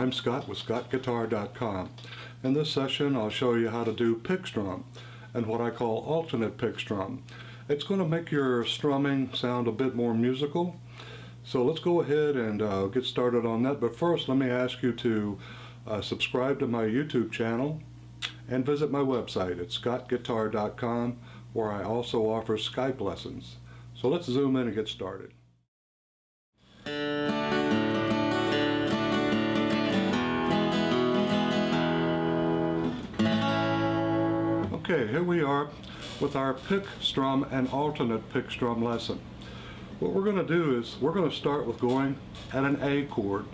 I'm Scott with ScottGuitar.com. In this session I'll show you how to do pick-strum and what I call alternate pick-strum. It's going to make your strumming sound a bit more musical. So let's go ahead and get started on that. But first let me ask you to subscribe to my YouTube channel and visit my website at ScottGuitar.com, where I also offer Skype lessons. So let's zoom in and get started. Okay, here we are with our pick-strum and alternate pick-strum lesson. What we're going to do is we're going to start with going at an A chord.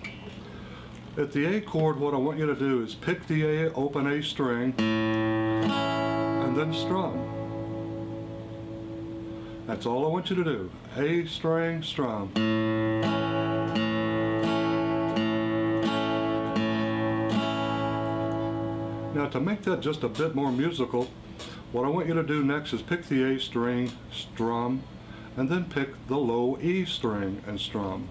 At the A chord, what I want you to do is pick the A, open A string, and then strum. That's all I want you to do. A string, strum. Now to make that just a bit more musical, what I want you to do next is pick the A string, strum, and then pick the low E string and strum.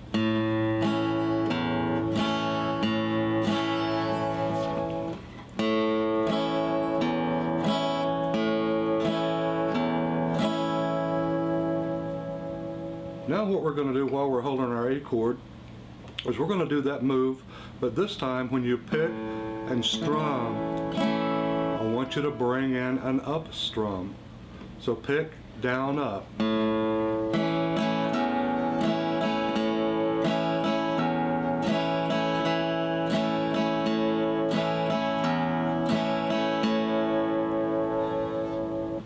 Now what we're going to do while we're holding our A chord is we're going to do that move, but this time when you pick and strum, I want you to bring in an up strum. So pick, down, up.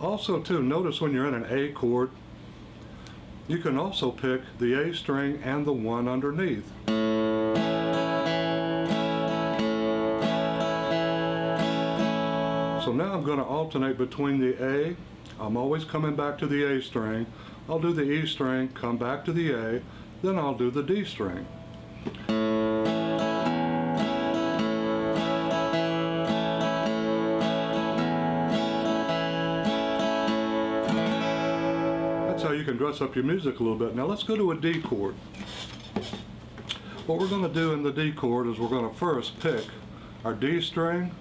Also too, notice when you're in an A chord, you can also pick the A string and the one underneath. So now I'm going to alternate between the A. I'm always coming back to the A string. I'll do the E string, come back to the A, then I'll do the D string. That's how you can dress up your music a little bit. Now let's go to a D chord. What we're going to do in the D chord is we're going to first pick our D string.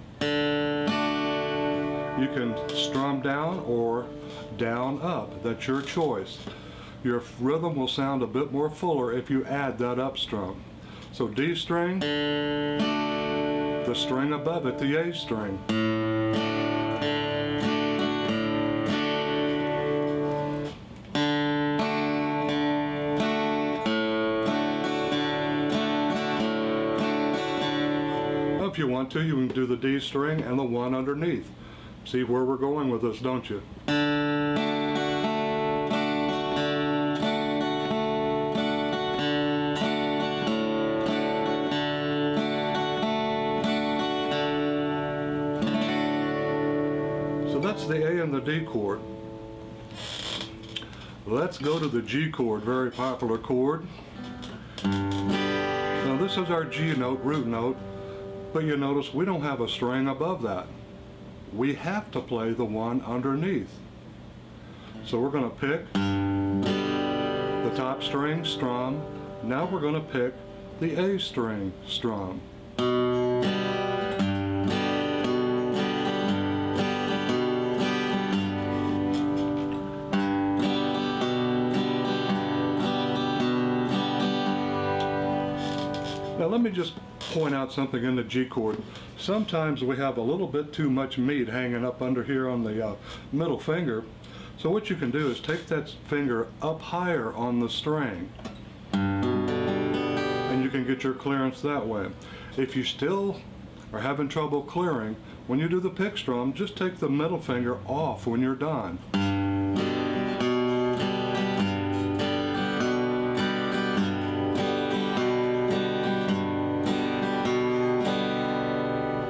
You can strum down or down up. That's your choice. Your rhythm will sound a bit more fuller if you add that up strum. So D string, the string above it, the A string. If you want to, you can do the D string and the one underneath. See where we're going with this, don't you? So that's the A and the D chord. Let's go to the G chord, very popular chord. Now this is our G note, root note, but you notice we don't have a string above that. We have to play the one underneath. So we're going to pick the top string, strum. Now we're going to pick the A string, strum. Now let me just point out something in the G chord. Sometimes we have a little bit too much meat hanging up under here on the middle finger. So what you can do is take that finger up higher on the string, and you can get your clearance that way. If you still are having trouble clearing, when you do the pick strum, just take the middle finger off when you're done.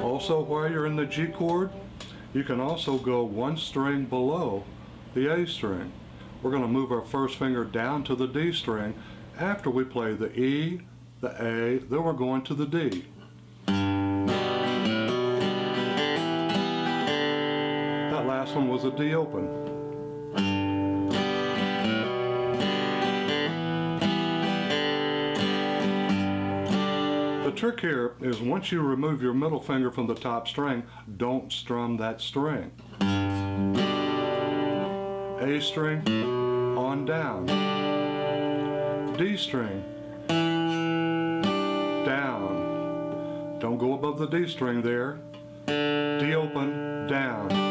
Also, while you're in the G chord, you can also go one string below the A string. We're going to move our first finger down to the D string after we play the E, the A, then we're going to the D. That last one was a D open. trick here is once you remove your middle finger from the top string, don't strum that string. A string, on down. D string, down. Don't go above the D string there. D open, down.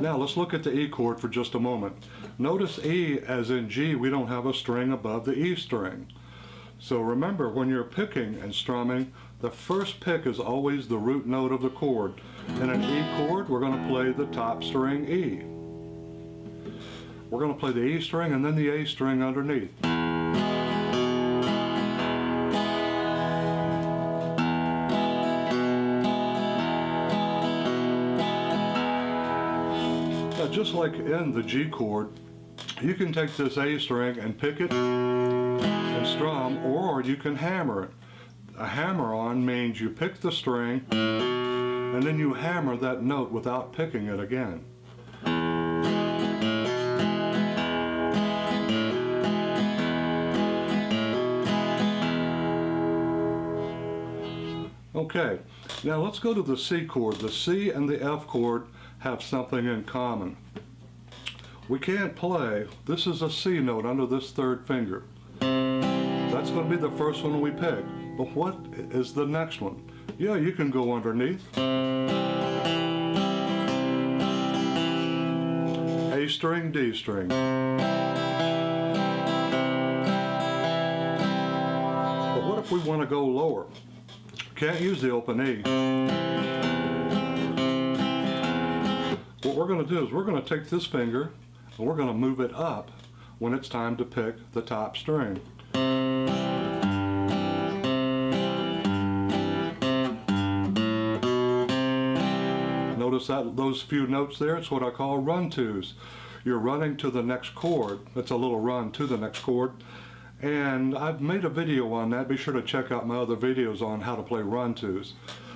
Now let's look at the E chord for just a moment. Notice E as in G, we don't have a string above the E string. So remember, when you're picking and strumming, the first pick is always the root note of the chord. In an E chord, we're going to play the top string E. We're going to play the E string and then the A string underneath. Now, just like in the G chord, you can take this A string and pick it and strum, or you can hammer it. A hammer-on means you pick the string and then you hammer that note without picking it again. Okay, now let's go to the C chord. The C and the F chord have something in common. We can't play, this is a C note under this third finger. That's going to be the first one we pick. But what is the next one? Yeah, you can go underneath. A string, D string. But what if we want to go lower? Can't use the open E. What we're going to do is we're going to take this finger and we're going to move it up when it's time to pick the top string. Notice that those few notes there, it's what I call run-twos. You're running to the next chord. It's a little run to the next chord. And I've made a video on that. Be sure to check out my other videos on how to play run-twos.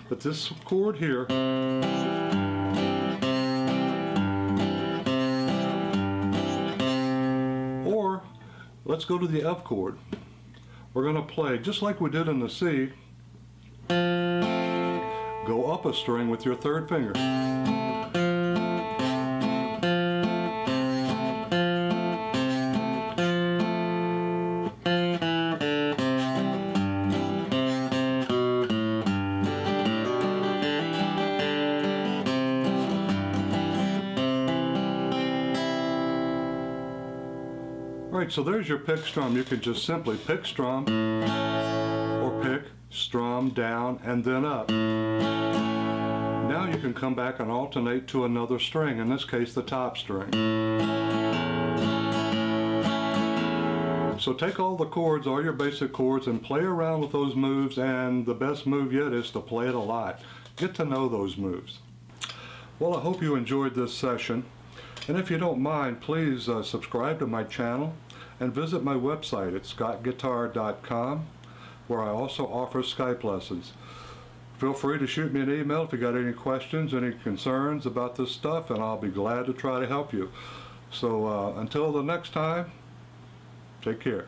But this chord here, or let's go to the F chord. We're going to play just like we did in the C. Go up a string with your third finger. Alright, so there's your pick strum. You can just simply pick strum, or pick, strum, down, and then up. Now you can come back and alternate to another string, in this case the top string. So take all the chords, all your basic chords, and play around with those moves, and the best move yet is to play it a lot. Get to know those moves. Well, I hope you enjoyed this session, and if you don't mind, please subscribe to my channel and visit my website at scottguitar.com, where I also offer Skype lessons. Feel free to shoot me an email if you got any questions, any concerns about this stuff, and I'll be glad to try to help you. So until the next time, take care.